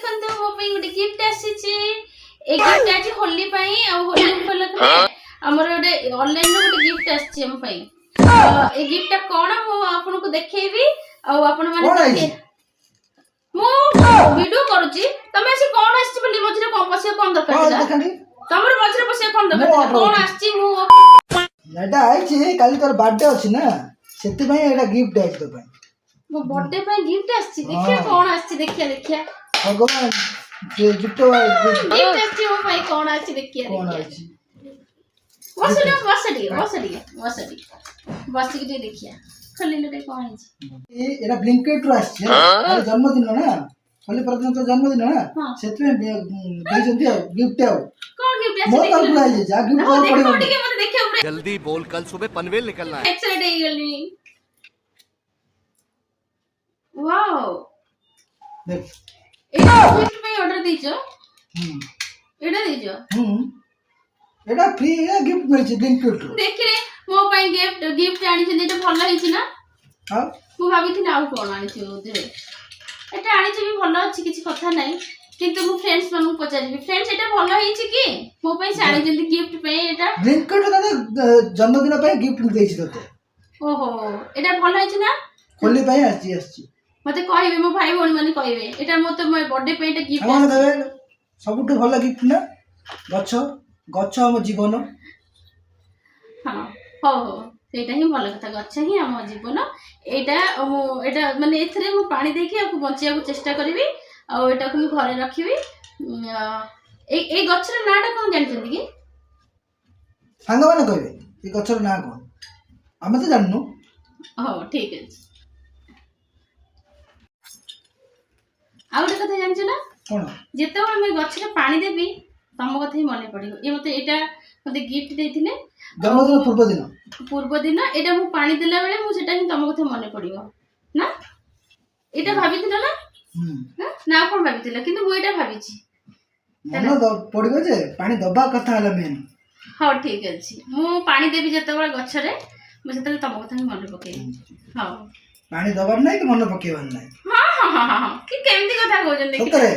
देखंतु मो पे गुटे गिफ्ट आसीची ए गिफ्ट आछि होली पई आ होली उपलक्षे हमर गुटे ऑनलाइन रो गुटे गिफ्ट आछि हम पई ए गिफ्ट कोन मो आपन को देखेबी आ आपन माने देखे मो वीडियो करूची तमे से कोन आछि बोली मझरे कोन पसे कोन दरकार छला तमर मझरे पसे कोन दरकार कोन आछि मो एटा आइछि काली तोर बर्थडे अछि ना सेति पई एटा गिफ्ट आइछि तो पई मो बर्थडे पई गिफ्ट आछि देखिया कोन आछि देखिया भगवान जे गिफ्ट गिफ्ट आछि मो पई कोन आछि देखिया कोन आइछि बस के देखिया खलिले रे कोन आछि ए एटा ब्लिंकेट रो आछि अरे जन्मदिन ना खाली प्रथम तो जन्मदिन ना सेति दे जंती गिफ्ट आ कोन गिफ्ट मो आछि तो बुलाई जे जा गिफ्ट और पड़े देखो मते देखिया जल्दी बोल कल सुबह पनवेल निकलना है एक्साइटेड हो गली वाओ देख एटा गिफ्ट पे ऑर्डर दीजो एटा दीजो एटा फ्री है गिफ्ट मिलछि ब्लिंकेट रो देख रे मो पई गिफ्ट आनी छै एटा भलो हिछि ना हां मु भाबी थी ना कोन आनी छै ओदे एटा आनी छै भी भलो अछि किछि कथा नै किंतु मु फ्रेंड्स मानु पचारिबी फ्रेंड्स एटा भलो हिछि कि मो पई साड़ी जल्दी गिफ्ट पे एटा ब्लिंकेट दादा जन्मदिन पे गिफ्ट देछि तते ओहो एटा भलो हिछि ना खोली पे आछि मते कहबे मो भाई बोन माने कहबे एटा मो तो बर्थडे पे एटा गिफ्ट हमन देबे सबटु भलो गिफ्ट ना गच्छ हम जीवन हां हो सेटा ही भलो कथा गच्छ ही हम जीवन एटा माने एथरे मु पानी देके आपको बंचिया को चेष्टा करबी आ एटा को मु घरे रखिबी ए गच्छर नाटा कोन जानछन कि सांग माने कहबे ए गच्छर ना कोन हमें तो जाननु हो ठीक है आ गोटे कथा जानछ ना कोन जेते हम गच्छरे पानी देबी तम कथा ही मने पड़ियो ए मते एटा मते गिफ्ट देथिले जन्मदिन पूर्व दिन एटा मु पानी देला बेले मु सेटा ही तम कथा मने पड़ियो ना एटा भाबिथिलो ना ना कोन भाबिथिलो किंतु मु एटा भाबिछि मन पड़िबो जे पानी दबा कथा हला मेन हां ठीक अछि मु पानी देबी जेते बेले गच्छरे मु सेते तम कथा ही मने पके हां पानी दबार नै कि मन पकेबार नै हां हां हां हां कि केमती कथा कहजन देखि सतरे